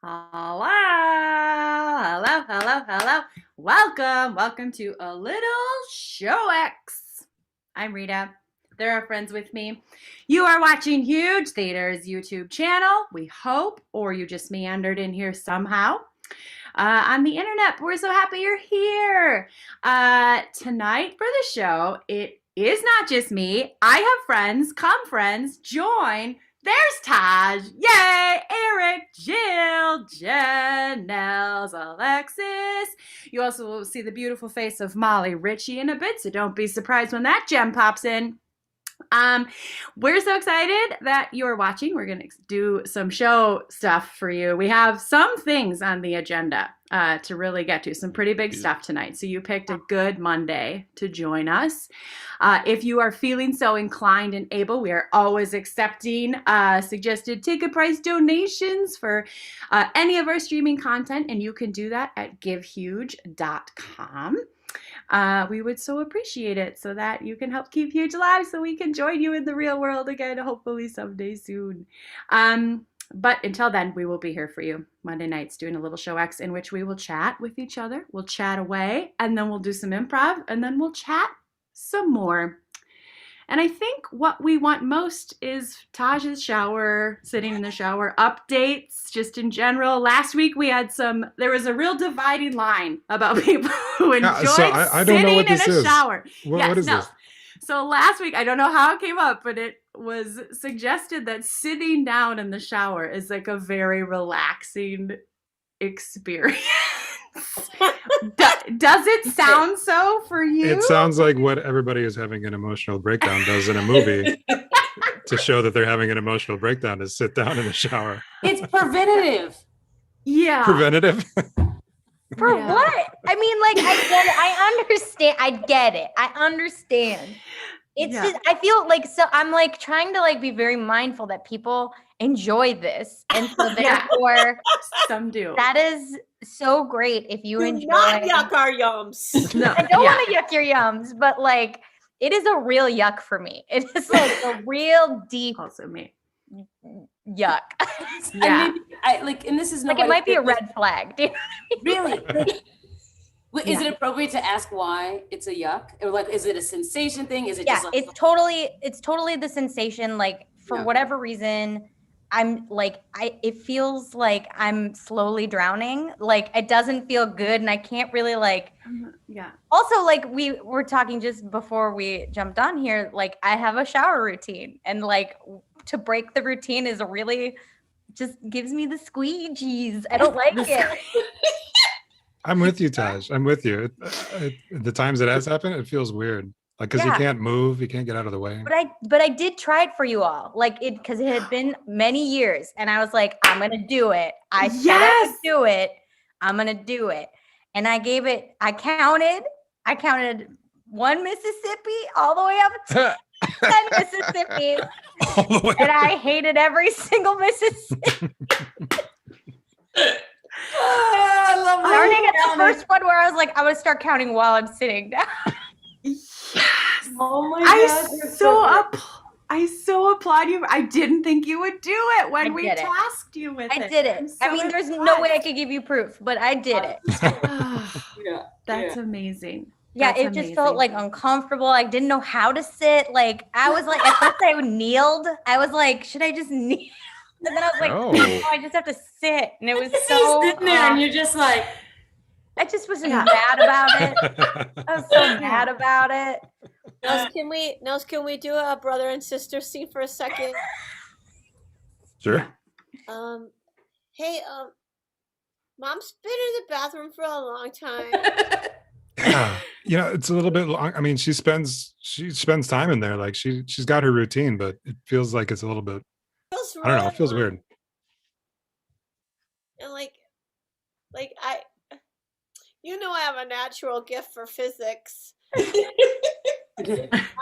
Hello, hello, hello, hello. Welcome to a little show X. I'm Rita. There are friends with me. You are watching Huge Theater's YouTube channel, we hope, or you just meandered in here somehow. On the internet, we're so happy you're here. Tonight for the show, it is not just me. I have friends. Come, friends, join. There's Taj. Yay! Eric, Jill, Jen, Nels, Alexis. You also will see the beautiful face of Molly Ritchie in a bit, so don't be surprised when that gem pops in. We're so excited that you're watching. We're going to do some show stuff for you. We have some things on the agenda to really get to, some pretty big stuff tonight. So you picked a good Monday to join us. If you are feeling so inclined and able, we are always accepting suggested ticket price donations for any of our streaming content, and you can do that at givehuge.com. We would so appreciate it so that you can help keep Huge alive so we can join you in the real world again, hopefully someday soon. But until then, we will be here for you Monday nights doing a little show X in which we will chat with each other. We'll chat away, and then we'll do some improv, and then we'll chat some more. And I think what we want most is Taj's shower, sitting in the shower, updates, just in general. Last week we had there was a real dividing line about people who enjoyed I don't know sitting what this in a is. shower. What is this? So last week, I don't know how it came up, but it was suggested that sitting down in the shower is like a very relaxing experience. Does it sound so for you? It sounds like what everybody who's having an emotional breakdown does in a movie to show that they're having an emotional breakdown is sit down in the shower. It's preventative. Yeah. Preventative? For what? I mean, like, I get it. I understand. I get it. I understand. It's just, I feel like, so I'm like trying to like be very mindful that people enjoy this. And so therefore, some do. That is so great if you enjoy. Not yuck our yums. No, I don't want to yuck your yums, but like, it is a real yuck for me. It is like a real deep. Also me. Yuck. Yeah. I like, and this is like, it might be a red flag. Do you know what I mean? Really? Is it appropriate to ask why it's a yuck? Or like, is it a sensation thing? Is it just like, it's totally the sensation. Like for whatever reason, I'm like, it feels like I'm slowly drowning. Like it doesn't feel good. And I can't really like, Also, like we were talking just before we jumped on here, like I have a shower routine, and like to break the routine is really just gives me the squeegees. I don't like it. I'm with you, Taj. I'm with you. The times it has happened, it feels weird. Like, because you can't move, you can't get out of the way. But I did try it for you all, like because it had been many years, and I was like, I'm gonna do it. I said I would do it. I'm gonna do it, and I gave it. I counted 1 Mississippi all the way up to 10 Mississippis, and I hated every single Mississippi. I love Starting at the first one where I was like, I'm gonna start counting while I'm sitting down. Yes. Oh my God. I so applaud you. I didn't think you would do it when we tasked you with it. I did it. I mean, there's no way I could give you proof, but I did it. That's amazing. Yeah, it just felt like uncomfortable. I didn't know how to sit. Like I was like, at first I kneeled. I was like, should I just kneel? And then I was like, oh, I just have to sit. And it was so sitting there, and you're just like, I just was mad about it. I was so mad about it. Nels, can we do a brother and sister scene for a second? Sure. Hey, Mom's been in the bathroom for a long time. Yeah, it's a little bit long. I mean, she spends time in there. Like she's got her routine, but it feels like it's a little bit. I don't know. It feels weird. And like I have a natural gift for physics.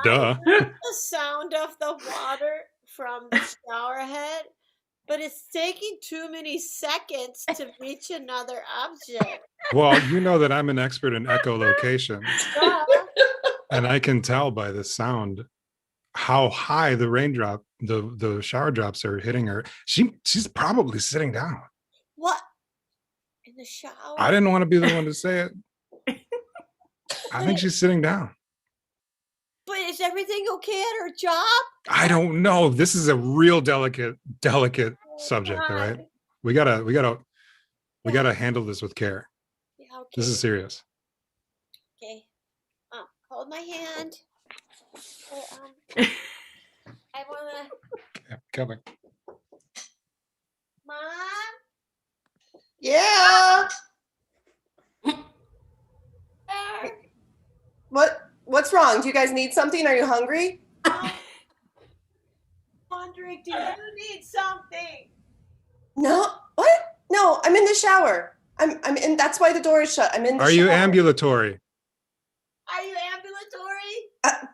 Duh. The sound of the water from the shower head, but it's taking too many seconds to reach another object. Well, you know that I'm an expert in echolocation, and I can tell by the sound how high the shower drops are hitting her. She's probably sitting down. What? the shower. I didn't want to be the one to say it. I think she's sitting down. But is everything okay at her job? I don't know. This is a real delicate subject. All right. We gotta handle this with care. Yeah, okay. This is serious. Okay. Hold my hand. I wanna. Yeah, coming. Mom. Yeah. There. What's wrong? Do you guys need something? Are you hungry? Wondering, do you need something? No. What? No, I'm in the shower. I'm in. That's why the door is shut. I'm in the shower. Are you ambulatory? Are you ambulatory?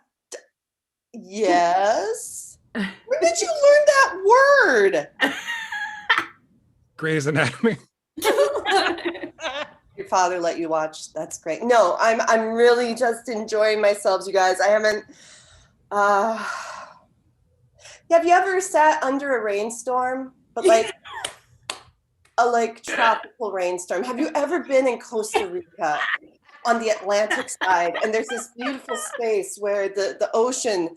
Yes. Where did you learn that word? Grey's Anatomy. Your father let you watch. That's great. No, I'm really just enjoying myself, you guys. I haven't. Have you ever sat under a rainstorm, but like a tropical rainstorm? Have you ever been in Costa Rica on the Atlantic side, and there's this beautiful space where the ocean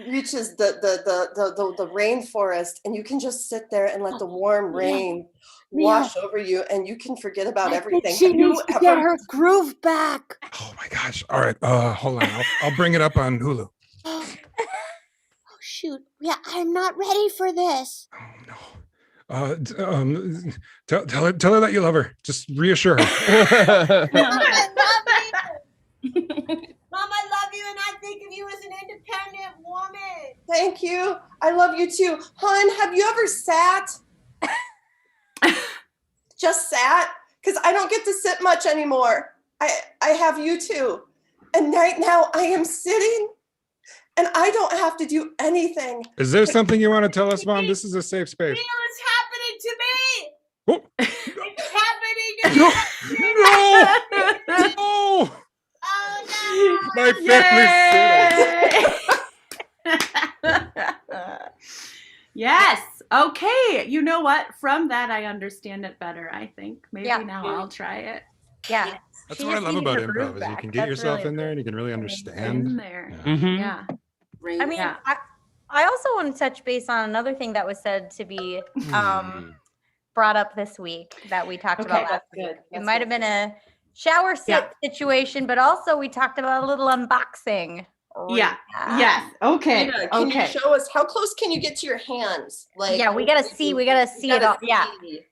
reaches the rainforest, and you can just sit there and let the warm rain wash over you, and you can forget about everything. She needs to get her groove back. Oh my gosh. All right. Hold on. I'll bring it up on Hulu. Oh shoot. Yeah, I'm not ready for this. Oh no. Tell her that you love her. Just reassure her. Mom, I love you. Mom, I love you, and I think of you as an independent woman. Thank you. I love you too. Hun, have you ever sat? Just sat? Because I don't get to sit much anymore. I have you too. And right now I am sitting and I don't have to do anything. Is there something you want to tell us, Mom? This is a safe space. It's happening to me. Oh. It's happening to me. No! No! Oh no. My Yay! Yes. Okay. You know what? From that, I understand it better, I think. Maybe now I'll try it. Yeah. That's She what I just love needed about her groove improv is you back. can get That's yourself really in there and you can really In understand. there. Mhm. Yeah. I mean, Yeah. I also want to touch base on another thing that was said to be brought up this week that we talked about Okay, last that's week. good. It might have been a shower sit situation, but also we talked about a little unboxing. Yeah. Yes. Okay. Rita, can you Okay. show us how close can you get to your hands? Like Yeah, we gotta see it all. Yeah.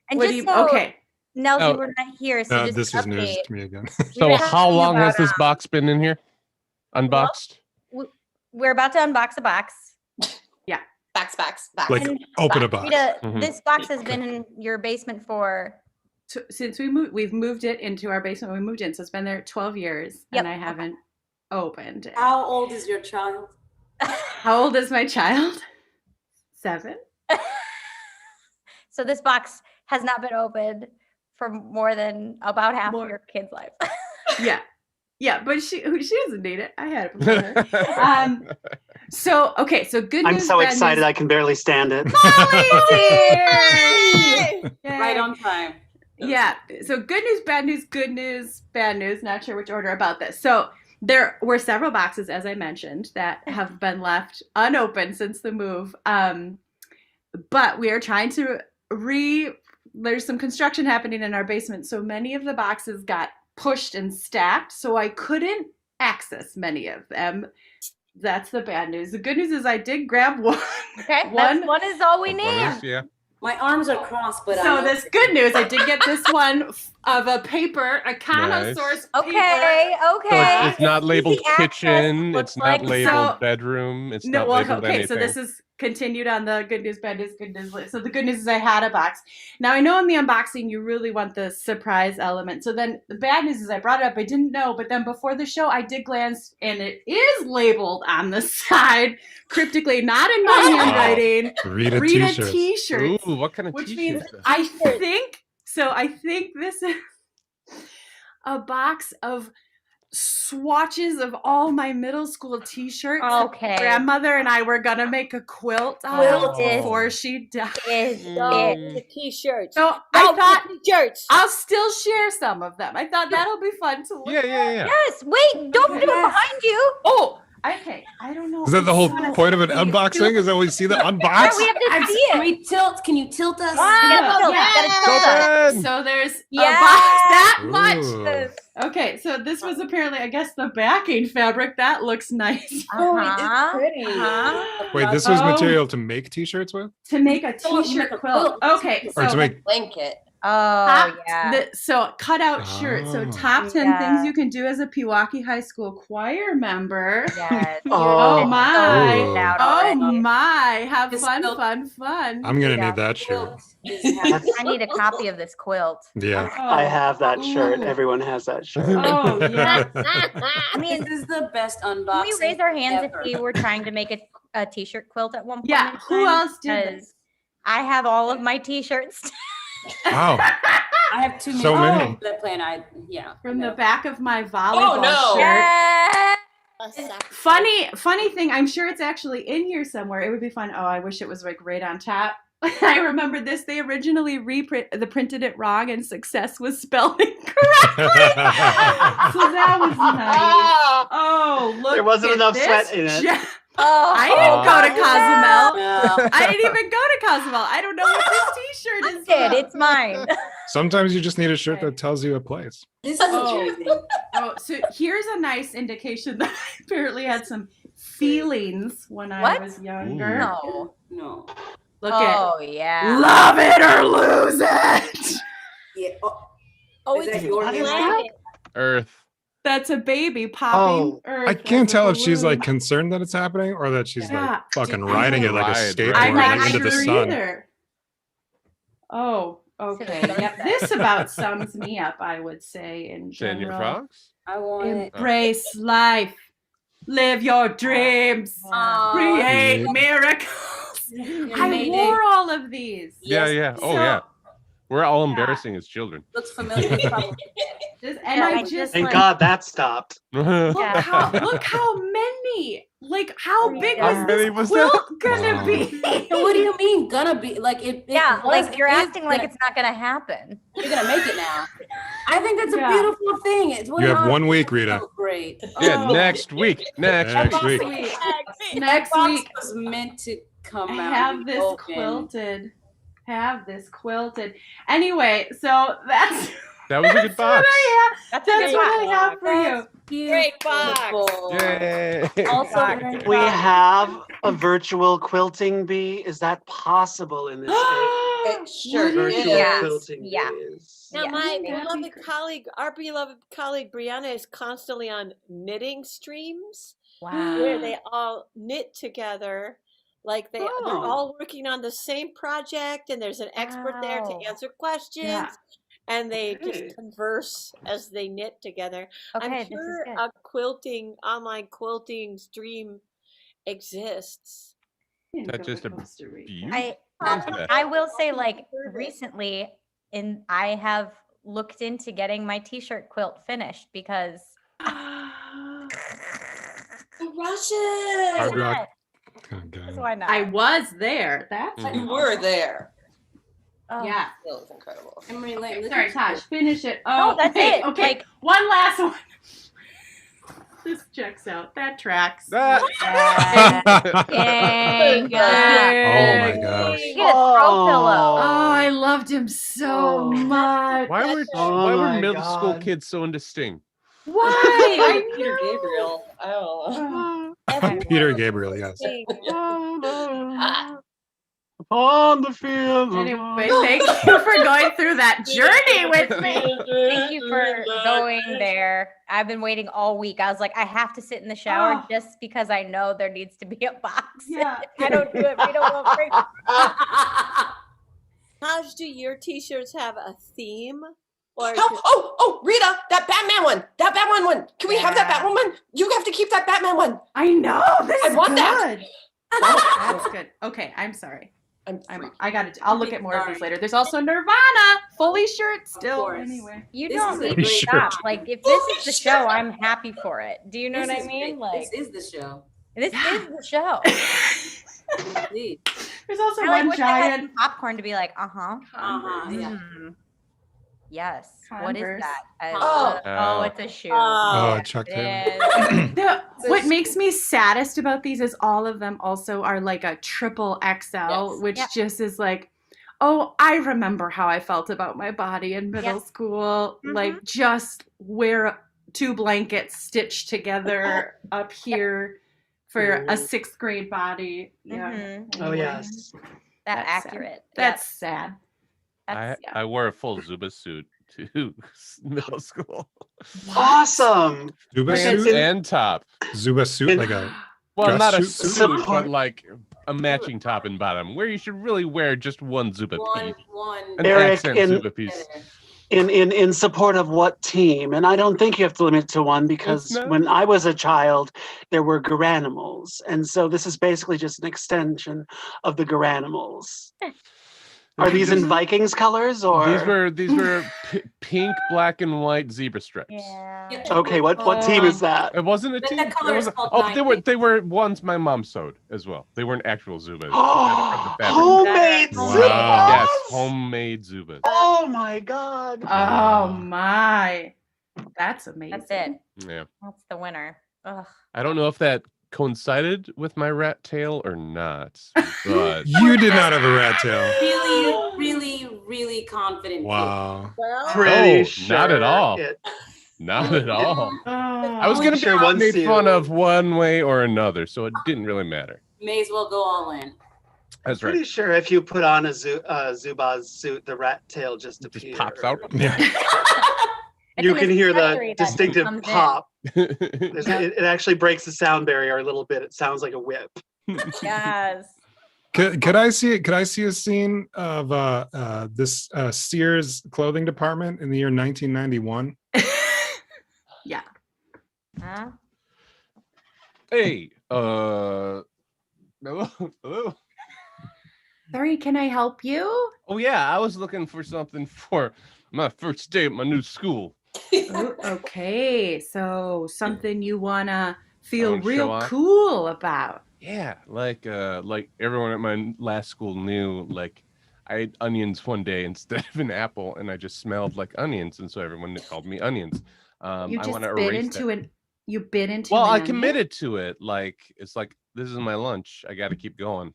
And What do just you? so Okay. Nelsie, Oh. we're not here, so just This an is news update. to me again. So were how talking long has about, this box been in here? Unboxed? We're about to unbox a box. Backs. Like And open a box. Rita, Mhm. this box has been in your basement for Since we've moved it into our basement. We moved in, so it's been there 12 years, Yep. and I haven't opened it. How old is your child? How old is my child? 7. so this box has not been opened for more than about half More. of your kid's life. Yeah, but she doesn't need it. I had it before her. So good news. I'm so bad excited news. I can barely stand it. Molly's here! Yay. Right on time. Yeah. So good news, bad news, good news, bad news. Not sure which order about this. So there were several boxes, as I mentioned, that have been left unopened since the move. But we are trying to there's some construction happening in our basement. So many of the boxes got pushed and stacked. So I couldn't access many of them. That's the bad news. The good news is I did grab one. Okay, One- one is all we One need. is- yeah. My arms are crossed, but So this good news, I did get this one of a paper, a Kano source paper. Okay, So okay. it's not labeled Easy access, kitchen. looks It's not like- labeled So- bedroom. It's No, not well, labeled okay, anything. so this is continued on the good news, bad news, good news list. So the good news is I had a box. Now I know in the unboxing you really want the surprise element. So then the bad news is I brought it up. I didn't know, but then before the show I did glance and it is labeled on the side cryptically, not in my Wow. handwriting. Read a Read a t-shirt. t-shirt. Ooh, what kind of Which t-shirt means is this? I think this is a box of swatches of all my middle school t-shirts. Okay. Grandmother and I were gonna make a quilt Quilt before she died. Is No, it? the t-shirts. So No, I thought the t-shirts. I'll still share some of them. I thought that'll be fun to look Yeah, at. yeah, yeah. Yes. Wait, don't do it behind you. Oh, okay. I don't know. Is that the whole It's point of an gonna be unboxing? Is that we see the Yeah, unbox? we have to see Can it. we tilt? Can you tilt us? Gotta tilt, yeah. gotta tilt us. Open! So there's a Yes. box that much. Ooh. Okay, so this was apparently, I guess, the backing fabric. That looks nice. Uh-huh. Pretty. Uh-huh. Wait, this was Oh. material to make t-shirts with? To make a Oh, t-shirt make a quilt. quilt. Okay, Or to so make Blanket. Oh, top, yeah. so cut out shirt. So Oh. top 10 Yeah. things you can do as a Pewaukee High School choir member. Yes. Oh You're my. so out Oh already. my. Have This fun, quilt- fun, fun. I'm gonna Yeah. need that shirt. I need a copy of this quilt. Yeah. I have that shirt. Ooh. Everyone has that shirt. Oh, yeah. I mean, This is the best unboxing. can we raise our hands ever. if we were trying to make a t-shirt quilt at one point? Yeah, in who time? else did this? 'Cause I have all of my t-shirts. Wow. I have too many. So many. That plan. Yeah. From the no. back of my volleyball no. shirt. Yeah. A sack. Funny thing, I'm sure it's actually in here somewhere. It would be fun. Oh, I wish it was like right on top. I remember this. They originally printed it wrong and success was spelled incorrectly. So that was nice. Oh, look. There wasn't at enough this sweat in it. gem. Oh, I didn't go to Cozumel. No. I didn't even go to Cozumel. I don't know what this t-shirt I is. did. from. It's mine. Sometimes you just need a shirt that tells you a place. This is Oh. amazing. Oh, so here's a nice indication that I apparently had some feelings when I What? was younger. No. No. Look at Oh, yeah. love it or lose it. Yeah. Oh, Is it's that your planet. Earth. That's a baby popping. Oh, Earth I can't as a tell if she's balloon. like concerned that it's happening or that she's Yeah. like fucking Dude, riding it like a Ride, skateboard right. I'm not into sure the sun. either. Oh, okay. Should've Yep. This about sums me up, I would say, in Sand your general. frogs? I want it. Embrace life. Live your dreams. Create Yeah. miracles. I Mayday. wore all of these. Yeah, Yes. yeah. Oh, So- yeah. We're all Yeah. embarrassing as children. Looks familiar. Probably. And Yeah, I like just Thank like- God that stopped. look Yeah. how many. Like how big How was many this was quilt gonna Wow. be? So what do you mean gonna be like it? Yeah, was- like you're it is acting like gonna- it's not gonna happen. you're gonna make it now. I think that's a Yeah. beautiful thing. It's You have 1 week, Rita. so great. Yeah, Oh. next week. Next Next week. week. Next Box week, was meant to come out. have and this open. quilted. Have this quilted. Anyway, so that's That was a good that's box. what I have. That's That's a what good I have for you. That's Great box. beautiful. Yay. Also, very We proud. have a virtual quilting bee. Is that possible in this age? It sure Virtual Yes. quilting Yeah. bees. Now, Yeah. my Yeah. beloved colleague, our beloved colleague Brianna, is constantly on knitting streams Wow. where they all knit together. Like they're Oh. all working on the same project, and there's an expert there to Wow. answer questions, Yeah. and they Hey. just converse as they knit together. Okay, I'm this is sure good. a online quilting stream exists. Didn't That's go to just a Costa Rica. Beautiful. I will say, like, recently, I have looked into getting my t-shirt quilt finished because Russian. Hard rock. Yes, Okay. why not? I was there. That's Mhm. You were there. Oh. yeah. That was incredible. Emery Lane, Sorry, listen to Tosh. this. Finish it. No, Oh, that's wait, it. Okay, Like, one last one. This checks out. That tracks. Ah. dang. Oh my Dang. gosh. You get a throw pillow. Oh, I loved him so Oh. much. Why were Oh why were my middle school God. kids so into Sting? Why? I Peter know. Gabriel. I don't know. Peter Gabriel, yes. Upon the field. Anyway, thank you for going through that journey with me. Thank you for going there. I've been waiting all week. I was like, I have to sit in the shower Oh. just because I know there needs to be a box. Yeah. If I don't do it, we don't want break. How do your t-shirts have a theme? Or is Oh, it- oh, Rita, that Batman one. That Batman one. Can we have that Yeah. Batman one? You have to keep that Batman one. I know. This I is want good. that. Oh, that's good. Okay, I'm sorry. I got it. I'll look at more of these later. There's also Nirvana, fully shirt still. course. Anyway, You This don't is a need great to shirt. stop. Like, if this is the show, I'm happy for it. Do you know what I mean? Great. Like, This is the show. this is the show. Indeed. there's also I like one wish I had giant some popcorn to be like, Yeah. mm. Yes. What is Converse. that? Oh. It's a shoe. Oh, Oh, Chuck It Taylor. is. What makes me saddest about these is all of them also are like a triple XL, Yes. which Yep. just is like, oh, I remember how I felt about my body in middle school. Mhm. Like, just wear 2 blankets stitched together up here for a 6th grade body. Yeah. Mhm. Oh, yes. That That's sad. accurate. That's sad. I, yeah. I wore a full Zuba suit to middle school. Awesome. Zuba Pants suit? and top. Zuba suit, like a Well, Dress not a suit? suit, but Support. like a matching top and bottom, where you should really wear just one Zuba piece. One. An Eric, accent in- Zuba piece. In support of what team? And I don't think you have to limit it to one because not. when I was a child, there were Garanimals. And so this is basically just an extension of the Garanimals. Are these in Vikings colors or? These were pink, black, and white zebra stripes. Yeah. Okay, what team is that? It wasn't a But team. the color It is was called they were ones my mom sewed as well. They weren't actual Zubas. Oh, From the fabric. homemade Wow. Zubas? Yes, homemade Zubas. Oh my God. Oh my. That's amazing. That's it. Yeah. That's the winner. Ugh. I don't know if that coincided with my rat tail or not, but You did not have a rat tail. Really, really, really confident. Wow. well, Pretty No, sure not at all. it- not at all. Oh. I was gonna Sure, be one made seal. fun of one way or another, so it didn't really matter. May as well go all in. That's Pretty right. sure if you put on a Zubaz suit, the rat tail just It appears. just pops out. Yeah. It's You an can hear the accessory that distinctive comes in. pop. It actually breaks the sound barrier a little bit. It sounds like a whip. Yes. Could I see it? Could I see a scene of this Sears clothing department in the year 1991? Yeah. Huh? Hey, hello, hello. Sorry, can I help you? Oh yeah, I was looking for something for my first day at my new school. Oh, okay, so something you wanna feel wanna show real off? cool about. Yeah, like everyone at my last school knew, like I ate onions one day instead of an apple, and I just smelled like onions, and so everyone called me onions. You I just want to bit erase into that. an. You bit into. Well, an I onion? committed to it. Like it's like this is my lunch. I got to keep going.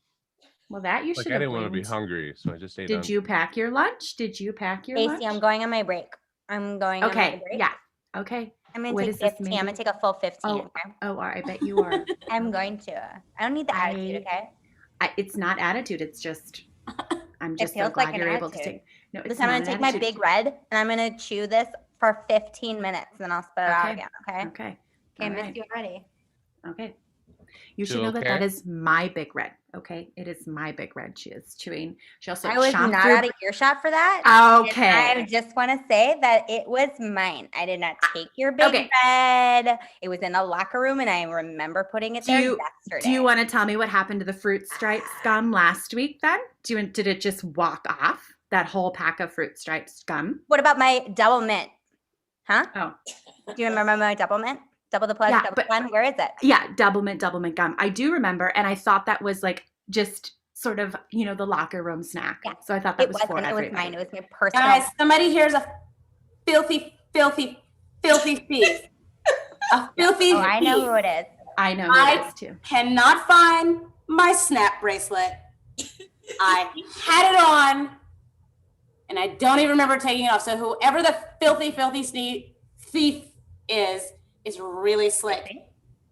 Well, that you Like should I have didn't want to be blamed. hungry, so I just ate. Did you pack your lunch? Did you pack your lunch? Casey, I'm going on my break. I'm going on my Okay. break. Yeah. Okay. I'm gonna What take is this, 15. I'm gonna Mandy? take a full 15. Oh. Okay? Oh, I bet you are. I'm going to. I don't need the attitude, okay? It's not attitude. It's just. I'm just so feels like glad an you're able to attitude. take. No, it's Listen, I'm not gonna an take my attitude. big red and I'm gonna chew this for 15 minutes and then I'll spit it out Okay. again, okay? Okay. Okay, All I missed right. you already. Okay. You She should know that that okay? is my big red. Okay. It is my big red. She is chewing. She also I was chomped not through- out of earshot for that. And I Okay. just want to say that it was mine. I did not take your big Okay. red. It was in the locker room, and I remember putting it Do there you- yesterday. Do you want to tell me what happened to the fruit stripe gum last week then? Did it just walk off? That whole pack of fruit stripes gum? What about my double mint? Huh? Oh. Do you remember my double mint? Double the plus, Yeah, double but- the fun? Where is it? Yeah, double mint gum. I do remember, and I thought that was like just sort of, the locker room snack. Yeah. So I thought that It was for wasn't. It was everybody. mine. It was my personal. Guys, somebody here's a filthy, filthy, filthy thief. A filthy Oh, I know thief. who it is. I know who I- it is too. Cannot find my snap bracelet. I had it on, and I don't even remember taking it off. So whoever the filthy, filthy thief is really slick.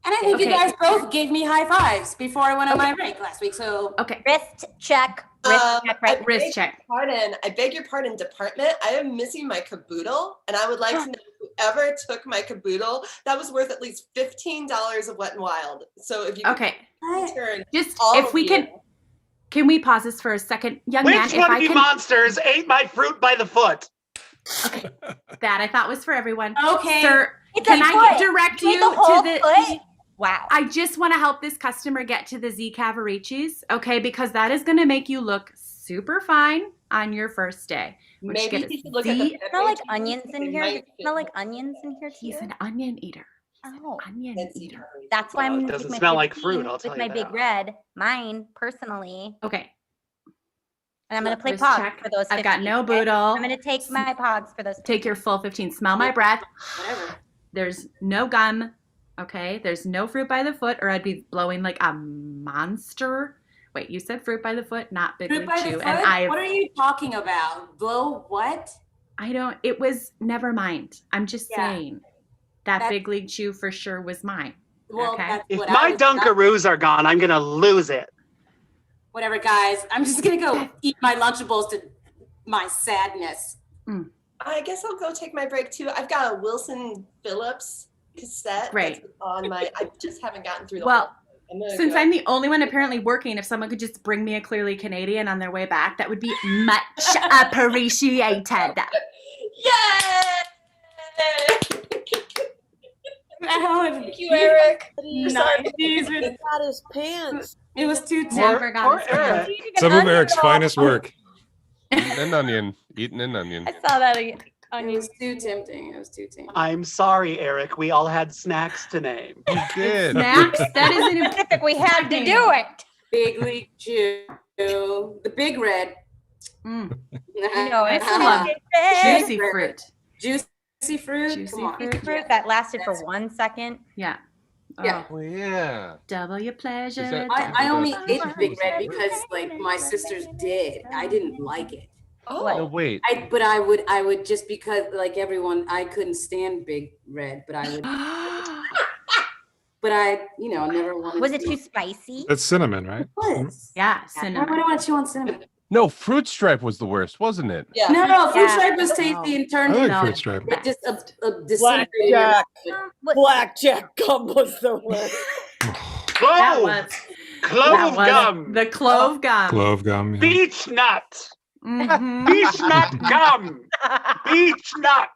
And I think you Okay. guys both gave me high fives before I went on my break last week. So Okay. Wrist check. Wrist check right Wrist check. I beg your pardon, department. I am missing my caboodle, and I would like to know whoever took my caboodle. That was worth at least $15 of Wet and Wild. So if you could Okay. return Just all if of we you. can we pause this for a second? Young man, Which if one I of you can monsters ate my fruit by the foot? that I thought was for everyone. okay. Sir, It's can a I foot. direct You ate you the whole to the foot? Wow. I just want to help this customer get to the Z Cavaricis, okay? Because that is going to make you look super fine on your first day. Once you Maybe get you a should look at the Z- Pepe Smell like juice, onions in it here. might Does it fit smell like more. onions in here He's too? an onion eater. Oh, Onion Fancy eater. curry. that's why I'm Well, it gonna doesn't take my smell like 15 fruit, I'll with tell my you big that. red, mine personally, Okay. and I'm gonna play Wrist pogs check. for those. 15, I've got no okay? boodle. I'm gonna take my pogs for those. 15. Take your full 15. Smell my breath. Whatever. There's no gum. Okay. There's no fruit by the foot, or I'd be blowing like a monster. Wait, you said fruit by the foot, not big Fruit league by chew. the And foot? What are you talking about? Blow what? I don't, it was, never mind. I'm just Yeah. saying that That's- big league chew for sure was mine. Well, Okay. that's If what my I was Dunkaroos are gone, I'm gonna lose it. Whatever, guys. I'm just gonna go eat my Lunchables to my sadness. I guess I'll go take my break too. I've got a Wilson Phillips cassette. Great. That's on my. I just haven't gotten through the. Well, whole, I'm since go. I'm the only one apparently working, if someone could just bring me a Clearly Canadian on their way back, that would be much appreciated. Yay! Thank you, Eric. He Sorry. got his pants. It was too Never got Poor his pants. Eric. Some of Eric's finest work. Eating an onion. Eating an onion. I saw that again. It was too tempting. It was too tempting. I'm sorry, Eric. We all had snacks to name. You did. Snacks? That isn't Specific, we had to do it. Big League Chew, the Big Red. Mm, You know, it's love juicy juicy fruit. Juicy fruit. Juicy Come on. fruit. fruit that lasted for 1 second. Yeah. Yeah. Oh yeah. Double your pleasure. Is that- I only double ate your Big Red pleasure. because like my sisters did. I didn't like it. No, Oh, wait. But I would just because like everyone, I couldn't stand Big Red, but I would, but I, never wanted. Was it to. too spicy? That's cinnamon, right? It was. Yeah, Why would cinnamon. I want to chew on cinnamon? No, fruit stripe was the worst, wasn't it? yeah. No, fruit Yeah. stripe was tasty and I turned like into fruit stripe. it just a disintegrated. Blackjack. What- Blackjack gum was the worst. That Clove, was, clove that was gum, the clove gum. Clove gum. Yeah. beech nut, Mhm. beech nut gum, beech nut.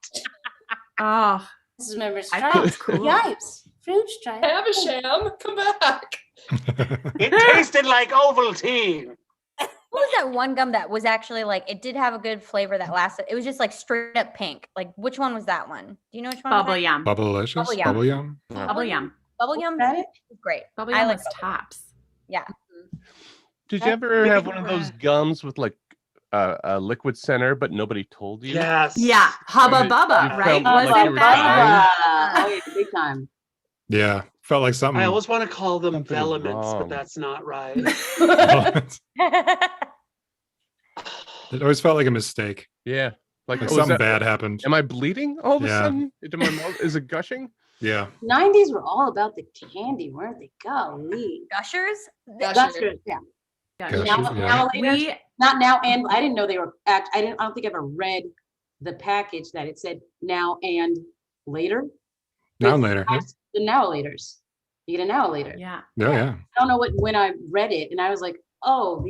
Oh, This is remember I thought it was cool. Yipes. Fruit stripe. Havisham, come back. It tasted like Ovaltine. What was that one gum that was actually like, it did have a good flavor that lasted? It was just like straight up pink. Like, which one was that one? Do you know which one? bubble was yum. Bubblelicious? Bubble yum. Bubble yum? Bubble yum. Bubble yum that it? was great. Bubble I yum like was tops. Yeah. Did you ever have one of those gums with like a liquid center, but nobody told you? Yes. Yeah, Hubba You Bubba, felt right? like Wasn't you were that? Oh, yeah, big time. Yeah. Felt like something. I always want to call them Something is velaments, but wrong. that's not right. It always felt like a mistake. Yeah. Like, Like oh, is something that- bad happened. Am I bleeding all of a Yeah. sudden? Into my mouth? Is it gushing? Yeah. 90s were all about the candy, weren't they? Golly. Gushers? Gushers, yeah. Gushers, Now, yeah. now later, We not now and I didn't know they were I don't think I ever read the package that it said now and later. Now and later. Yeah. The now laters. You get a now later. yeah. Yeah. I don't know when I read it and I was like, oh,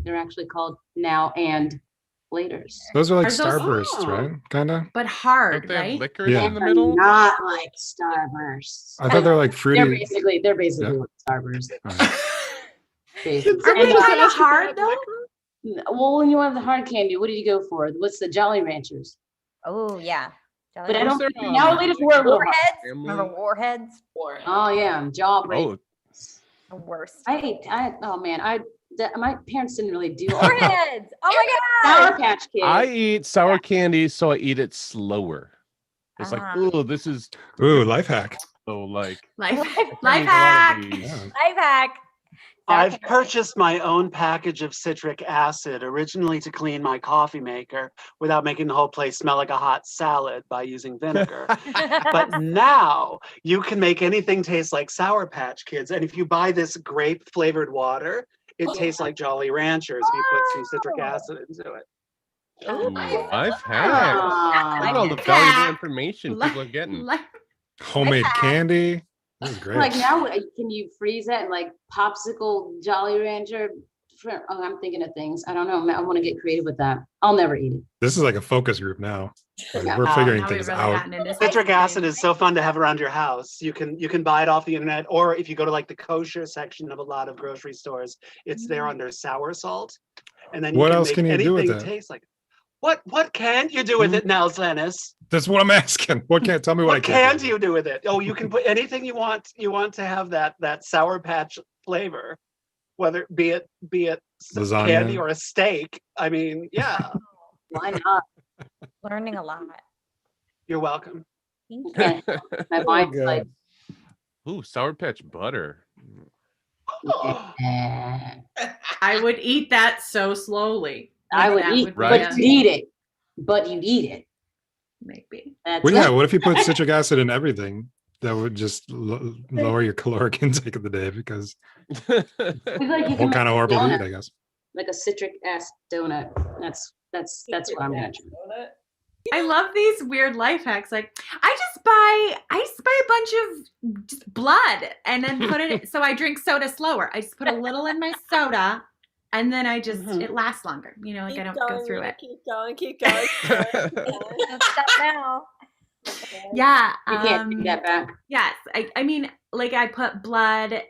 they're actually called now and laters. Those are like Are those- Starbursts, Oh. right? Kind of. But Don't hard, they have right? liquors Yeah. in the middle? Not like Starbursts. I thought they're like They're fruity. basically like Starbursts. Basically. Are they And, kind of hard though? well, when you want the hard candy, what did you go for? What's the Jolly Ranchers? Oh, yeah. But I Was don't there, think now laters were a little hard. Warheads? Family? Remember Warheads? Oh yeah, Jawbreaker. Oh, The worst. My parents didn't really do all that. Warheads! Oh my god! Sour Patch Kids. I eat sour candy, so I eat it slower. It's like, Ah. oh, this is Ooh, life hack. so like. Life, I can't eat life a lot of hack. these. Yeah. Life hack. I've purchased my own package of citric acid, originally to clean my coffee maker without making the whole place smell like a hot salad by using vinegar. But now you can make anything taste like Sour Patch Kids. And if you buy this grape flavored water, it tastes like Jolly Ranchers if you put some citric acid into it. Ooh, life hack. Look at all the Life valuable hack. information Life- people are getting. Life- Homemade candy. This is great. Like now, can you freeze that and like popsicle Jolly Rancher I'm thinking of things. I don't know. I want to get creative with that. I'll never eat it. This is like a focus group now. Like, Yeah. we're figuring Now we've things really out. gotten into Citric something. acid is so fun to have around your house. You can buy it off the internet, or if you go to like the kosher section of a lot of grocery stores, it's there under sour salt. And then you What can else make can you do with anything it? taste like. What can you do with it now, Zenis? That's what I'm asking. What can't tell me what I What can't can do? you do with it? Oh, you can put anything you want. You want to have that Sour Patch flavor, whether be it some Lasagna. candy or a steak. I mean, yeah. Why not? Learning a lot. You're welcome. Thank you. My mind's God. like, Ooh, Sour Patch butter. I would eat that so slowly. I would That eat, be Right. but you'd eat it. But you'd eat it. maybe. That's Well, yeah. What if you put citric acid in everything? That would just lower your caloric intake of the day because like you all can kind make of a horrible donut, weed, I guess. like a citric acid donut. That's what I'm gonna try. I love these weird life hacks. Like I just buy a bunch of just blood and then put it. So I drink soda slower. I just put a little in my soda, and then I just it lasts longer. You know, like Keep I don't going, go through Rita, it. Keep going, keep going. Keep going. Don't stop now. Yeah, You can't take that back. yes. I mean, like I put blood.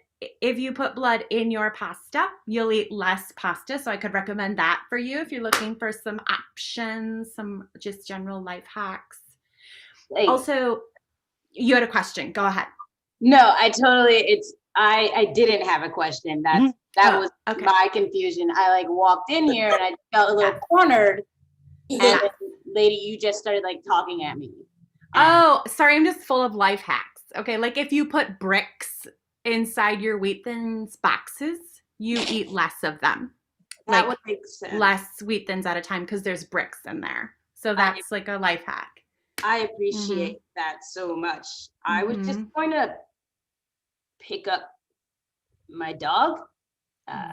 If you put blood in your pasta, you'll eat less pasta. So I could recommend that for you if you're looking for some options, some just general life hacks. Hey, Also, you had a question. Go ahead. no, I didn't have a question. That Oh, was okay. my confusion. I like walked in here and I felt a little Yeah. cornered. And Yeah. then, lady, you just started like talking at me. Oh, sorry. I'm just full of life hacks. Okay. Like if you put bricks inside your wheat thins boxes, you eat less of them. That Like would make sense. less wheat thins at a time because there's bricks in there. So that's like a life hack. I appreciate that so much. I was just going to pick up my dog.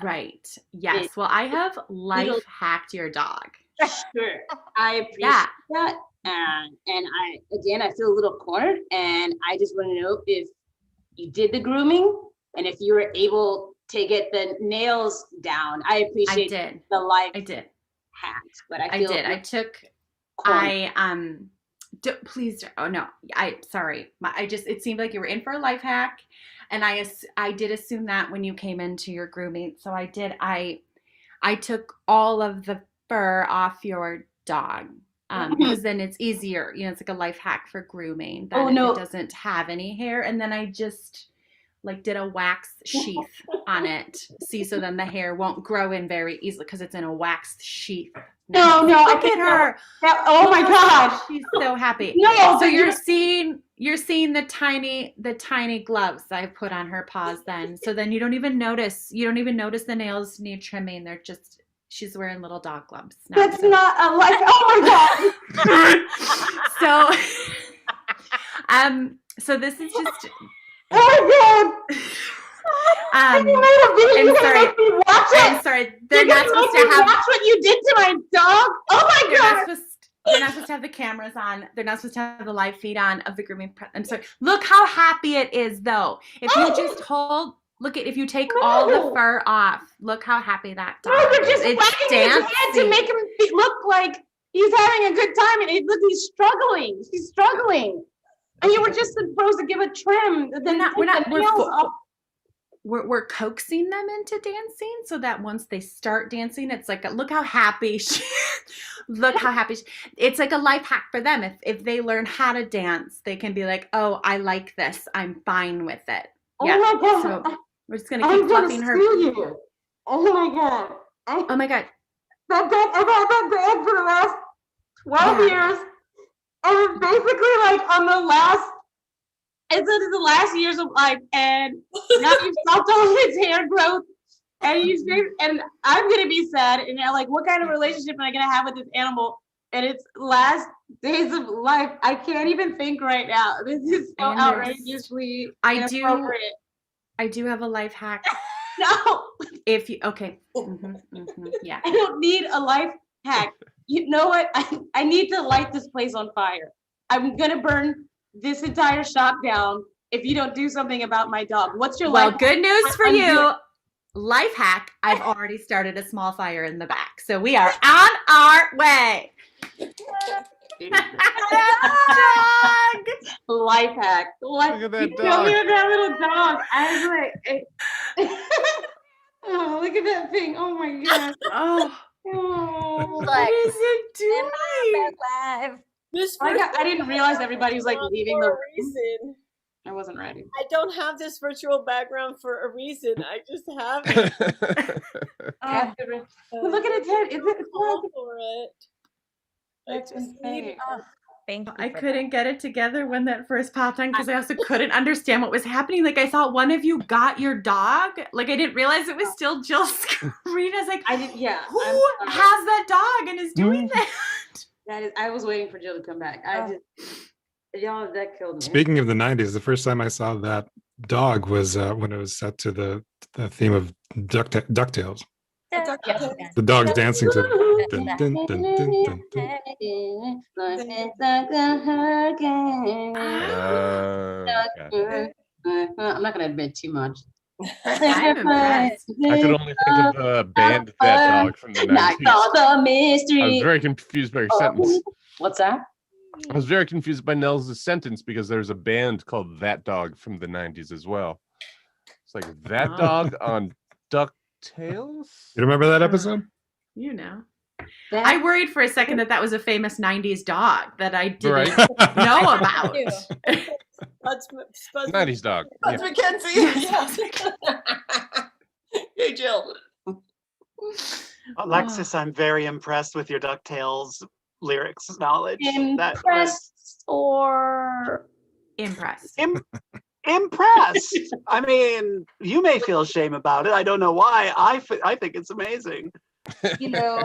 Right. Yes. Well, I have life hacked your dog. Sure. I appreciate that. And I feel a little cornered, and I just want to know if you did the grooming and if you were able to get the nails down. I appreciate the life I did. hacks, but I I feel did. I took. cornered. Please. Oh no. Sorry. It seemed like you were in for a life hack, and I did assume that when you came into your grooming. So I did. I took all of the fur off your dog. Because then it's easier, you know, it's like a life hack for grooming that it doesn't have any hair. And then I just like did a wax sheath on it. See, so then the hair won't grow in very easily because it's in a waxed sheath. No, Look at her. Oh my gosh. She's so happy. No, So you're seeing the tiny gloves I put on her paws then. So then you don't even notice the nails need trimming. They're just she's wearing little dog gloves now. That's not a life. Oh my god. So this is just Oh my god. I'm sorry. They're not supposed to have watch what you did to my dog. Oh my god. They're not supposed to have the cameras on. They're not supposed to have the live feed on of the grooming. I'm sorry. Look how happy it is, though. If you just if you take all the fur off, look how happy that dog You're is. just It's whacking his head to make him look like he's having a good time, and he's struggling. He's struggling. And you were just supposed to give a trim. We're coaxing them into dancing so that once they start dancing, it's like, look how happy it's like a life hack for them. If they learn how to dance, they can be like, oh, I like this. I'm fine with it. Yeah. Oh my god. So we're just gonna keep fluffing her. You. Oh my god. Oh my god. I've had that dog for the last 12 years. And it's basically like on the last years of life, and now you've stopped all his hair growth, and I'm gonna be sad. And like, what kind of relationship am I gonna have with this animal? And it's last days of life. I can't even think right now. This is so outrageously inappropriate. I do have a life hack. No. If you yeah. I don't need a life hack. You know what? I need to light this place on fire. I'm gonna burn this entire shop down if you don't do something about my dog. What's your life? Well, good news for you. life hack, I've already started a small fire in the back. So we are on our way. Dog! Life hack. Look at that You tell me dog. that little dog. I was like, oh, look at that thing. Oh my god. Oh, Oh. what is it doing? Live. This I didn't realize everybody was like leaving the for a room. reason. I wasn't ready. I don't have this virtual background for a reason. I just have it. Look at its head. It's Call like for it. I That's just need insane. Oh, thank you. I for couldn't get it together when that first popped on because I also couldn't understand what was happening. Like I thought one of you got your dog. Like I didn't realize it was still Jill's screen. I was like, I did. Yeah. who I'm sorry. has that dog and is doing that? That is. I was waiting for Jill to come back. I just. Y'all, that killed me. Speaking of the 90s, the first time I saw that dog was when it was set to the theme of DuckTales. that. Yeah. The dog's dancing to Dun, dun, dun, dun, dun, dun. I'm not gonna admit too much. I'm impressed. I could only think of the band That Dog from the 90s. Not all the I was mystery. very confused by your sentence. What's that? I was very confused by Nels' sentence because there's a band called That Dog from the 90s as well. It's like That Oh. Dog on DuckTales? You remember that episode? You know. That- I worried for a second that was a famous 90s dog that I didn't Right. know about. Spuds 90s dog. That's Yeah. Mackenzie. Yeah. Hey, Jill. Alexis, I'm very impressed with your DuckTales lyrics knowledge. That was Impressed or Impressed. impressed. I mean, you may feel shame about it. I don't know why. I think it's amazing. you know,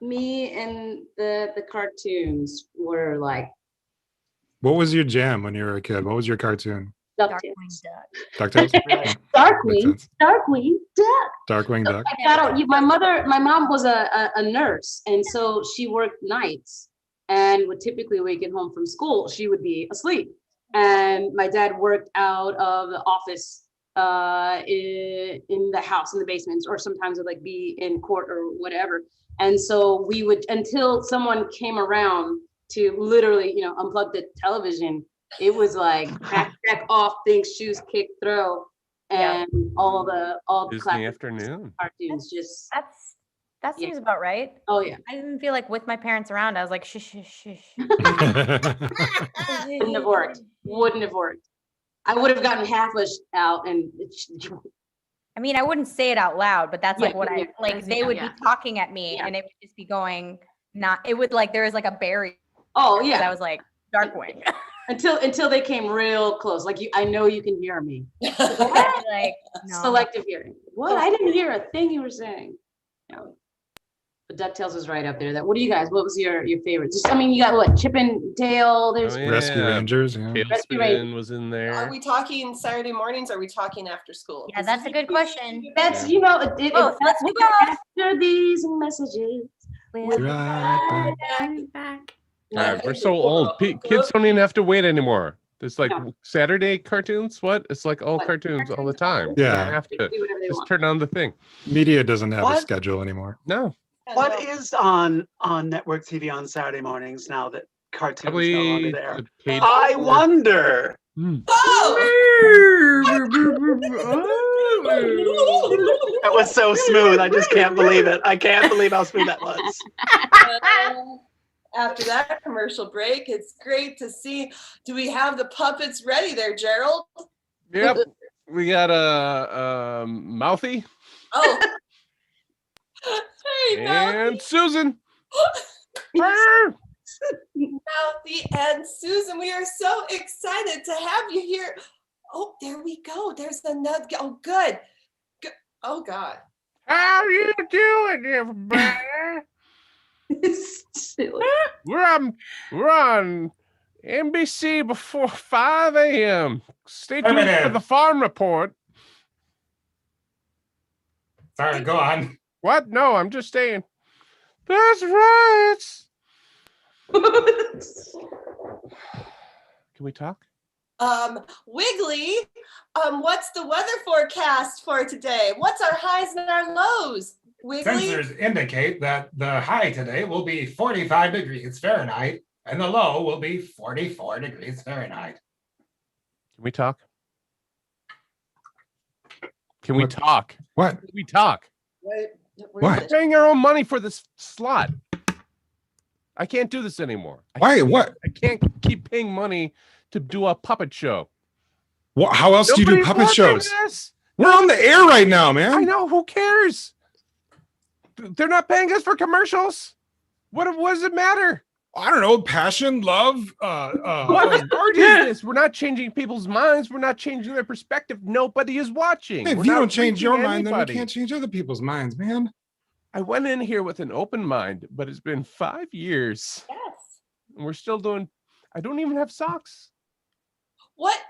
me and the cartoons were like What was your jam when you were a kid? What was your cartoon? Darkwing Duck. DuckTales? Right. Makes Darkwing, sense. Darkwing Duck. Darkwing Duck. My mom was a nurse, and so she worked nights and would typically wake it home from school. She would be asleep, and my dad worked out of the office in the house in the basement, or sometimes would like be in court or whatever. And so we would, until someone came around to literally, unplug the television. It was like back off, things, shoes, kick, throw, and all the Disney classic Afternoon. cartoons. Just That Yeah. seems about right. oh yeah, I didn't feel like with my parents around, I was like, shush, shush, shush. wouldn't have worked. Wouldn't have worked. I would have gotten half a out and I mean, I wouldn't say it out loud, but that's like Yeah, what yeah, I like. They would yeah. be talking at me, Yeah. and it would just be going. Not. It would like there was like a barrier. oh I yeah, was like Darkwing. until they came real close. Like I know you can hear me. Like no. Selective hearing. What? I didn't hear a thing you were saying. No. But DuckTales was right up there. What do you guys? What was your favorite? Just, you got what? Chip and Dale. There's Oh, yeah. Rescue Rangers, yeah. Rescue Tailspin was in there. Are we talking Saturday mornings? Or are we talking after school? Yeah, that's a good question. that's Yeah. that's let's go. after these messages. Right back. Right back. God, we're so old. Kids don't even have to wait anymore. There's like No. Saturday cartoons. What? It's like all cartoons all the time. Yeah. You have They to can do whatever they just want. turn on the thing. Media doesn't have a What? schedule anymore. No, What is on network TV on Saturday mornings now that cartoons no probably longer there? the paid I for- wonder. Hmm. That was so smooth. I just can't believe it. I can't believe how smooth that was. After that commercial break, it's great to see. Do we have the puppets ready there, Gerald? Yep. We got a Mouthy Oh. Hey, and Susan. Mouthy and Susan, we are so excited to have you here. Oh, there we go. There's another. Oh, good. Oh, God. How you doing, everybody? We're on NBC before 5 a.m. Stay tuned for the farm report. Sorry, go on. What? No, I'm just saying. There's riots. Can we talk? Wiggly, what's the weather forecast for today? What's our highs and our lows? Wiggly? Sensors indicate that the high today will be 45 degrees Fahrenheit and the low will be 44 degrees Fahrenheit. Can we talk? Can we talk? What? Can we talk? What? Paying our own money for this slot. I can't do this anymore. Why? What? I can't keep paying money to do a puppet show. What? How else do you do Nobody's puppet watching shows? this. We're on the air right now, man. I know. Who cares? They're not paying us for commercials. What does it matter? I don't know. Passion, love. What art is this? We're not changing people's minds. We're not changing their perspective. Nobody is watching. If We're you not don't change your reaching mind, then anybody. we can't change other people's minds, man. I went in here with an open mind, but it's been 5 years. Yes. And we're still doing. I don't even have socks.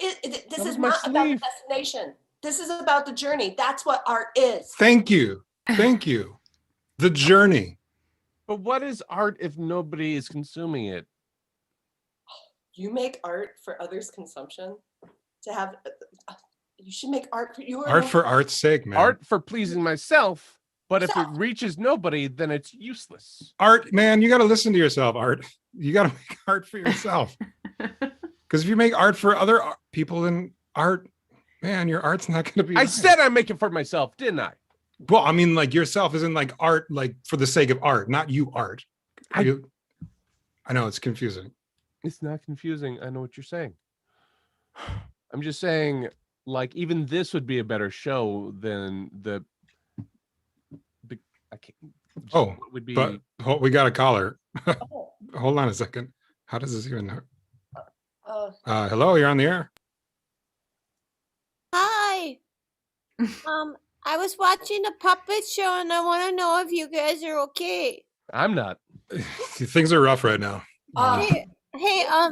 This That was is my not about the sleeve. destination. This is about the journey. That's what art is. Thank you. Thank you. The journey. But what is art if nobody is consuming it? You make art for others' consumption. To have, you should make art for you. Art for art's sake, man. Art for pleasing myself. But if it reaches nobody, then it's useless. Art, man, you got to listen to yourself, Art. You got to make art for yourself. Because if you make art for other people, then art, man, your art's not going to be. I nice. said I make it for myself, didn't I? Well, I mean, like yourself isn't like art, like for the sake of art, not you art. I know it's confusing. It's not confusing. I know what you're saying. I'm just saying, like, even this would be a better show than the I can't. Oh, would be. but we got a caller. Hold on a second. How does this even? Hello, you're on the air. Hi. I was watching a puppet show and I want to know if you guys are okay. I'm not. Things are rough right now. Hey, I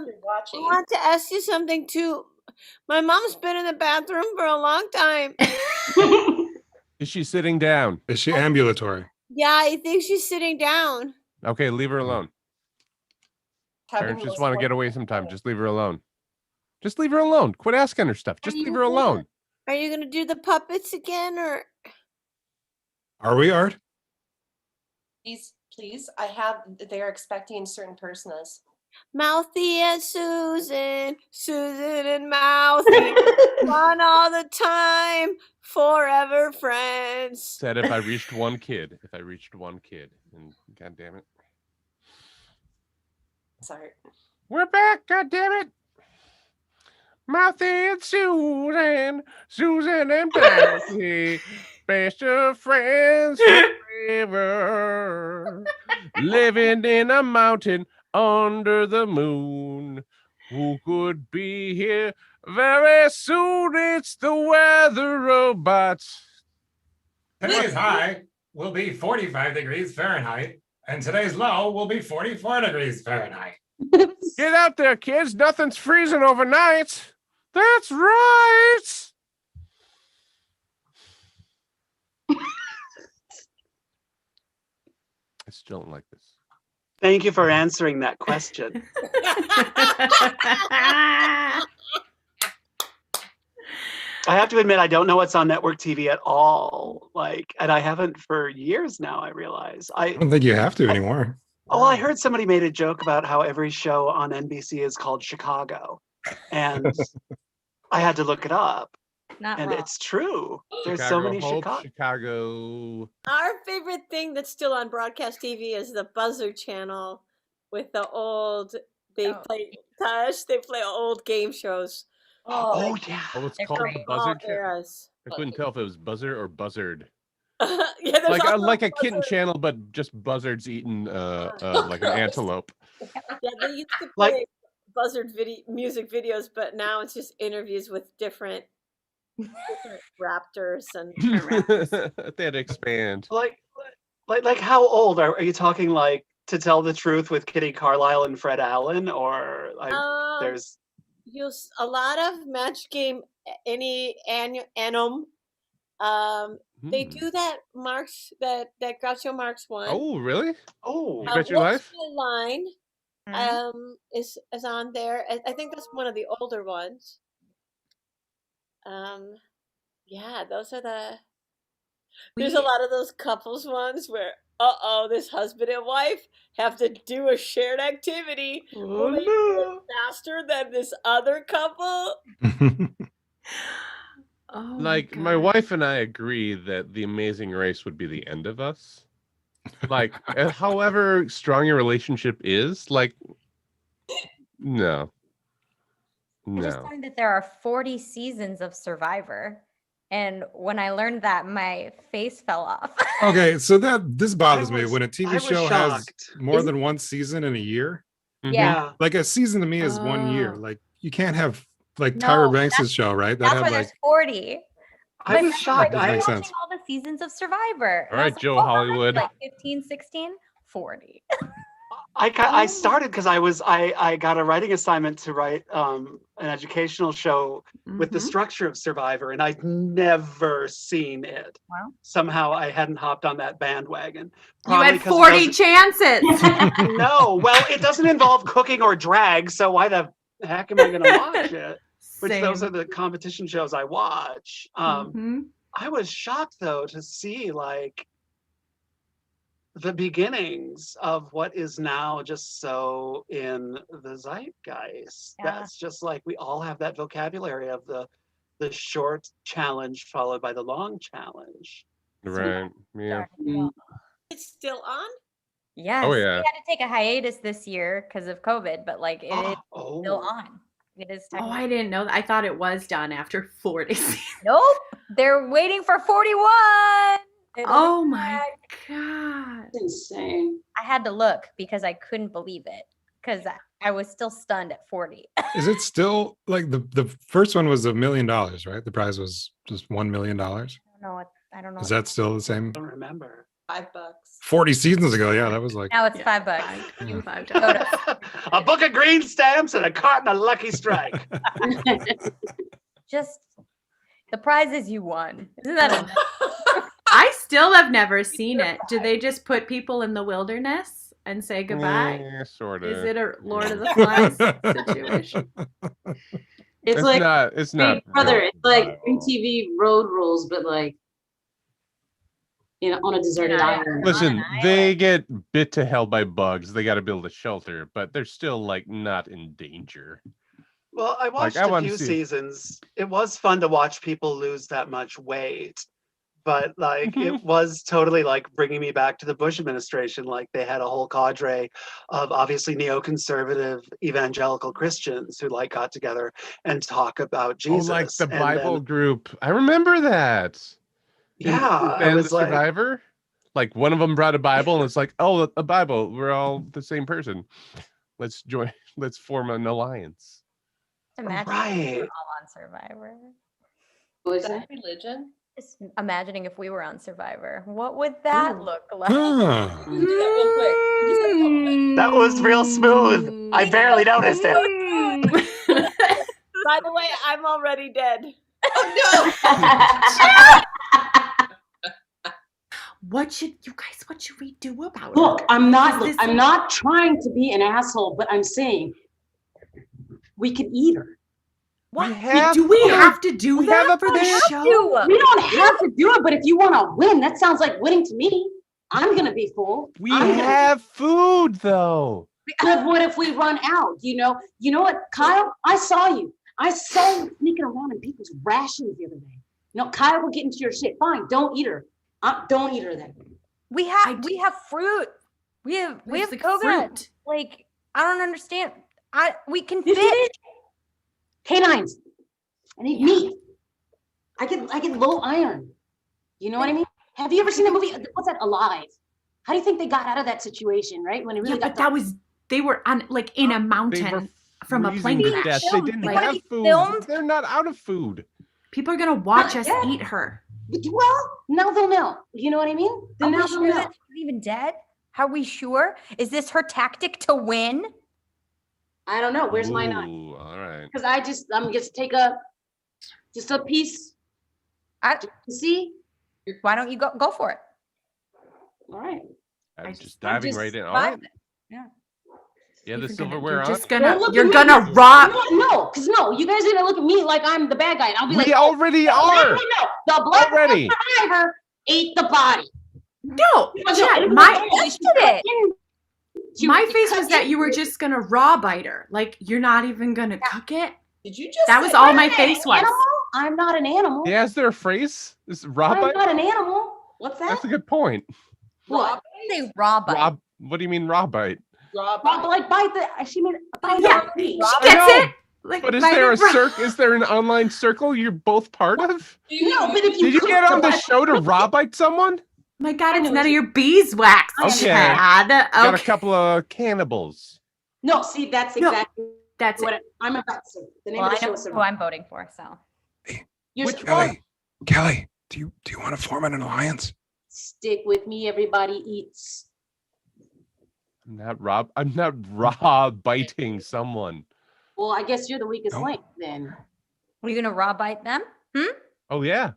want to ask you something too. My mom's been in the bathroom for a long time. Is she sitting down? Is she ambulatory? Yeah, I think she's sitting down. Okay, leave her alone. Parents just want to get away sometime. Just leave her alone. Just leave her alone. Quit asking her stuff. Just leave her alone. Are you gonna do the puppets again, or Are we, Art? Please. They're expecting certain personas. Mouthy and Susan, Susan and Mouthy, fun all the time, forever friends? Said if I reached one kid, and god damn it. Sorry. We're back, god damn it. Mouthy and Susan, Susan and Mouthy, best of friends forever. Living in a mountain under the moon. Who could be here very soon? It's the weather robots. Today's high will be 45 degrees Fahrenheit, and today's low will be 44 degrees Fahrenheit. Get out there, kids. Nothing's freezing overnight. That's right. I still don't like this. Thank you for answering that question. I have to admit, I don't know what's on network TV at all. And I haven't for years now, I realize. I don't think you have to anymore. I heard somebody made a joke about how every show on NBC is called Chicago. And I had to look it up. And it's true. There's so many Chicago. Our favorite thing that's still on broadcast TV is the Buzzard channel with the old. They play old game shows. Oh yeah. Oh, it's called the Buzzard channel. I couldn't tell if it was Buzzer or Buzzard. like a kitten channel, but just buzzards eating like an antelope. Yeah, they used to play Buzzard music videos, but now it's just interviews with different raptors and they had to expand. Like how old are you talking? Like To Tell the Truth with Kitty Carlisle and Fred Allen, or there's a lot of Match Game, Anum. They do that that Groucho Marx one. Oh really? Oh, You Bet Your Life. Line is on there. I think that's one of the older ones. Yeah, those are there's a lot of those couples ones where, this husband and wife have to do a shared activity. Will they do it faster than this other couple? Oh Like my God. wife and I agree that The Amazing Race would be the end of us. Like, however strong your relationship is, like, no, I just no. learned that there are 40 seasons of Survivor. And when I learned that, my face fell off. Okay, so this bothers me was- when a I TV was show has shocked. more Isn't- than one season in a year. Mhm. Yeah. Like a season to me is 1 year. Oh. Like you can't have like No, Tyra Banks' show, right? That That's had why like there's 40. I My was friend was shocked. doesn't like, make "We're sense. watching all the seasons of Survivor." And All I right, was like, Joe "Oh, how many?" Hollywood. Like 15, 16, 40. I started because I got a writing assignment to write an educational show with the Mhm. structure of Survivor, and I'd never seen it. Wow. Somehow I hadn't hopped on that bandwagon. You Probably had 'cause it 40 doesn't- chances. No, well, it doesn't involve cooking or drag, so why the heck am I going to watch it? Which those are Same. the competition shows I watch. Mhm. I was shocked though to see like the beginnings of what is now just so in the zeitgeist. Yeah. That's just like we all have that vocabulary of the short challenge followed by the long challenge. Right. Yeah. It's still on? Yes. Oh, We yeah. had to take a hiatus this year because of COVID, but like it is still Oh, on. It is Oh, technically. I didn't know that. I thought it was done after 40. Nope. They're waiting for 41. It'll be Oh my back. God. Insane. I had to look because I couldn't believe it because I was still stunned at 40. Is it still like the first one was $1 million, right? The prize was just $1 million. I don't know. Is that still the same? I don't remember. $5. 40 seasons ago, yeah, that was like Now it's Yeah, $5. $5. A book of green stamps and a carton of Lucky Strike. Just the prizes you won. Isn't that enough? I still have never seen it. Do they just put people in the wilderness and say goodbye? Yeah, sort of. Is it a Lord of the Flies situation? It's like It's Big not. Brother. real It's like survival. MTV Road Rules, but like, on a deserted Yeah. island. Listen, an they get bit to hell by bugs. They got to build a shelter, but they're still like not in danger. Well, I watched I a want to few see- seasons. It was fun to watch people lose that much weight, but like it was totally like bringing me back to the Bush administration. Like they had a whole cadre of obviously neoconservative evangelical Christians who like got together and talk about Jesus. Oh, like the And Bible then- group. I remember that. yeah, I And was the like, Survivor. Like one of them brought a Bible, and it's like, oh, a Bible. We're all the same person. Let's join. Let's form an alliance. Imagine if we right. were all on Survivor. What is that? Religion? Just imagining if we were on Survivor. What would that Ooh. look like? huh. Do that real quick. We just gotta go quick. That was real smooth. I barely noticed it. By the way, I'm already dead. What should we do about it? Look, I'm Is this- not trying to be an asshole, but I'm saying we could eat her. What? Do we have to do we that have a for the plan. show? We don't have to do it, but if you want to win, that sounds like winning to me. I'm gonna be full. We I'm gonna- have food though. But what if we run out? You know what, Kyle? I saw you. I saw you sneaking around in people's rations the other day. No, Kyle will get into your shit. Fine, don't eat her. Don't eat her then. We have fruit. We have Where's the coconut. fruit? Like I don't understand. We can You fit. Canines. I need meat. I get low iron. You know what I mean? Have you ever seen the movie? What's that? Alive. How do you think they got out of that situation? Right when it really Yeah, but they were on like in a They mountain were from a plane freezing to crash. death. They didn't Like, have food. filmed? They're not out of food. people are gonna watch us Yeah. eat her. Well, now they'll know. You know what I mean? Are Then we now sure they'll that know. she's even dead? Are we sure? Is this her tactic to win? I don't know. Where's my knife? Ooh, all right. Because I'm just take a piece. To see. Why don't you go for it? All right. I'm I just just- diving just right in. All Five right. it. Yeah. Yeah, the You're silverware on. you're gonna rob. No, because you guys are gonna look at me like I'm the bad guy, and I'll be like, We already no, are. no, the black Already. survivor ate the body. No, Jen, my face was that you were just gonna raw bite her. Like you're not even gonna cook it. Did you just? That was all my face was. I'm not an animal. Yeah, is there a phrase? Is raw I'm bite? not an animal. What's that? That's a good point. What? Say raw bite. Rob, what do you mean raw bite? Raw Like bite the. She mean bite Yeah, the meat. she gets it. Like, But is bite there it a raw. is there an online circle you're both part of? No, but if you Did you cook get on the body- show to raw bite someone? My God, I it's know none of what your beeswax, Okay. Chad. Got a Okay. couple of cannibals. No, see, that's No, exactly That's what it. I'm about to say. The name Well, of I the show know is who I'm voting for, so. You're Which supposed Kelly, do you want to form an alliance? stick with me. Everybody eats. I'm not raw biting someone. Well, I guess you're the weakest No. link then. Are you gonna raw bite them? Oh yeah.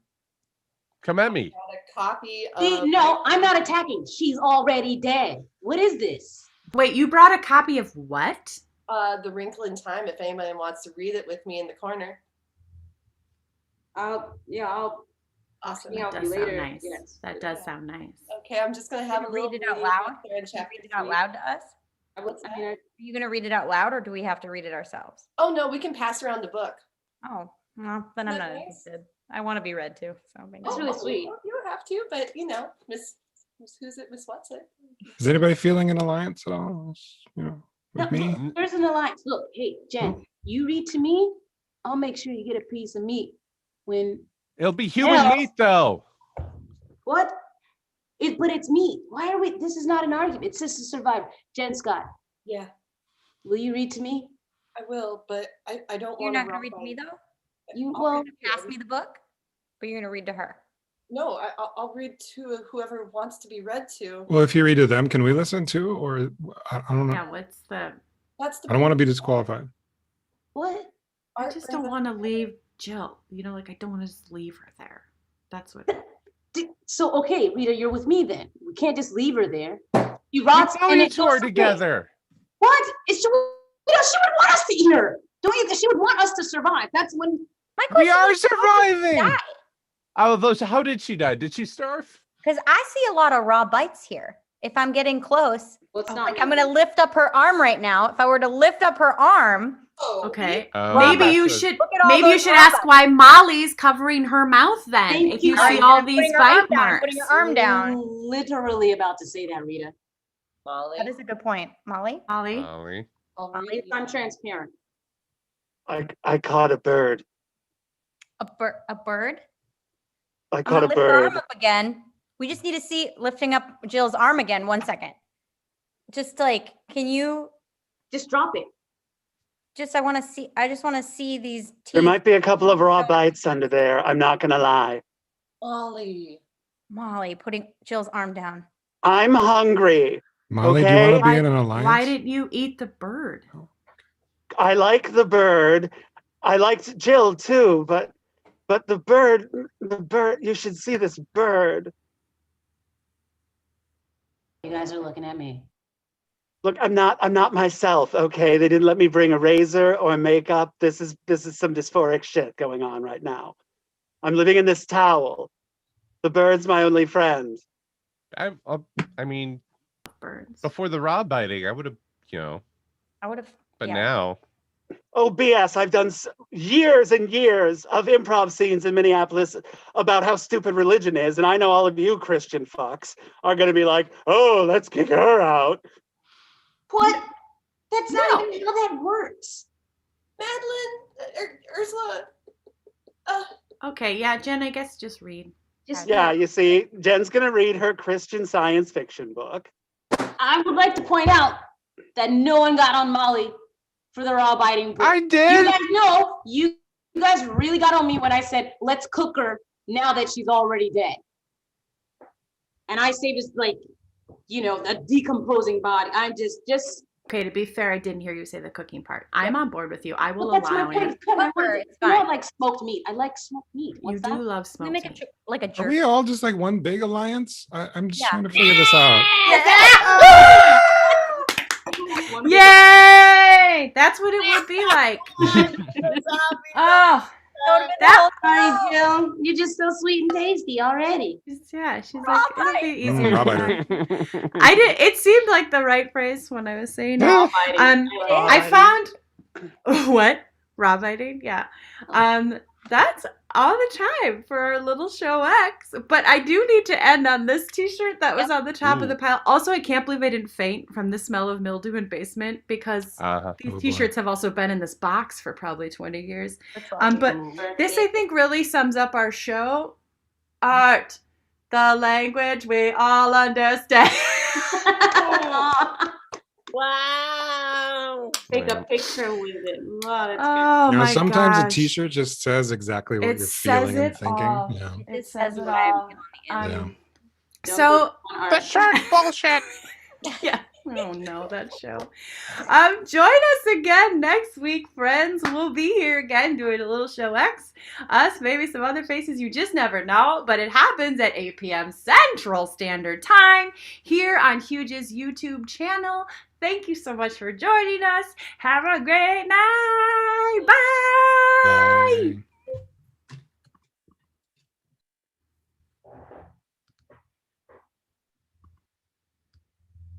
Come at me. Got a copy See, of. no, I'm not attacking. She's already dead. What is this? Wait, you brought a copy of what? The Wrinkle in Time. If anybody wants to read it with me in the corner. I'll Awesome. Yeah. That I'll does be later. sound nice. Yes. That does sound nice. Okay, I'm just gonna have a Can you little read it out reading loud? there in Can you chapter read it out 3. loud to us? Are you gonna read it out loud, or do we have to read it ourselves? Oh no, we can pass around the book. Oh, well, then I'm Isn't that not nice? interested. I want to be read too. So maybe. That's really sweet. You don't have to, but Miss who's it? Miss what's it? Is anybody feeling an alliance at all? With No, me? There's an alliance. Look, hey, Jen, you read to me, I'll make sure you get a piece of meat. When It'll be human Hell. meat though. what? But it's meat. Why are we? This is not an argument. It's just a survivor. Jen Scott, Yeah, will you read to me? I will, but I don't You're want not gonna read to me though. You I'll well, read to Pass me the book, but you're gonna read to her. No, I'll read to whoever wants to be read to. Well, if you read to them, can we listen too? Or I don't know. Yeah, what's the? That's the. I don't want to be disqualified. what? I just don't want to leave Jill. Like I don't want to just leave her there. That's what. So okay, Rita, you're with me then. We can't just leave her there. You We rots know and you it two goes are to together. What? She would want us to eat her. Don't you? She would want us to survive. That's when. My We question are is, how did she surviving. die? How did she die? Did she starve? Because I see a lot of raw bites here. If I'm getting close, Let's not. like I'm gonna lift up her arm right now. If I were to lift up her arm, Oh, Okay. Oh, Maybe that's you a- should. Look at all Maybe you those should raw ask bites. why Molly's covering her mouth. Then, Thank if you you. see Alright, all then these putting her bite arm down, marks. putting your arm down. Literally about to say that, Rita. Molly. That is a good point, Molly. Molly. Molly. I'll At read least you. I'm transparent. I caught a bird. A bird. I I'm caught gonna a lift her arm bird. up again. We just need to see lifting up Jill's arm again. 1 second. Just like, can you Just drop it. I just want to see these teeth. There might be a couple of raw bites under there. I'm not gonna lie. Molly. Molly putting Jill's arm down. I'm hungry. Molly, do you want to Okay. be in an alliance? Why didn't you eat the bird? I like the bird. I liked Jill too, but the bird, you should see this bird. You guys are looking at me. Look, I'm not myself, okay? They didn't let me bring a razor or makeup. This is some dysphoric shit going on right now. I'm living in this towel. The bird's my only friend. I mean, Birds. before the raw biting, I would have, I would have. but yeah. now. Oh, BS. I've done years and years of improv scenes in Minneapolis about how stupid religion is. And I know all of you Christian fucks are going to be like, oh, let's kick her out. What? That's No. not even how that works. Madeline, Ursula. Okay, yeah, Jen. I guess just read. Just Yeah, you see, Jen's going to read her Christian science fiction book. I would like to point out that no one got on Molly for the raw biting. I You did. guys know, you guys really got on me when I said, let's cook her now that she's already dead. And I say this like, a decomposing body. I'm just, Okay, to be fair, I didn't hear you say the cooking part. I'm on board with you. I will well, that's my allow point. it. It's I fine. like smoked meat. I like smoked meat. You What's do that? love We smoked make meat. it like a Are jerk. we all just like one big alliance? I'm just Yeah. trying to figure this out. Yeah! Yay! That's what it would be like. The zombie Oh, That Hi, Jill. You're just so sweet and tasty already. she's like, it'll be easier. raw next biter. time. I did. It seemed like the right phrase when I was saying it. Biting. I found what raw biting. Yeah. That's all the time for our little show X. But I do need to end on this T-shirt that was on the top of the pile. Also, I can't believe I didn't faint from the smell of mildew and basement because these Oh, boy. T-shirts have also been in this box for probably 20 years. But this, I think, really sums up our show. Art, the language we all understand. Wow. Take a picture with it. Wow, that's Oh my sometimes gosh. a T-shirt just says exactly what It you're says feeling and it thinking. all. Yeah. It says it all. Yeah. So The shirt bullshit. yeah. Oh no, that show. Join us again next week, friends. We'll be here again doing a little show X. Us, maybe some other faces, you just never know. But it happens at 8 p.m. Central Standard Time here on Huge's YouTube channel. Thank you so much for joining us. Have a great night. Bye.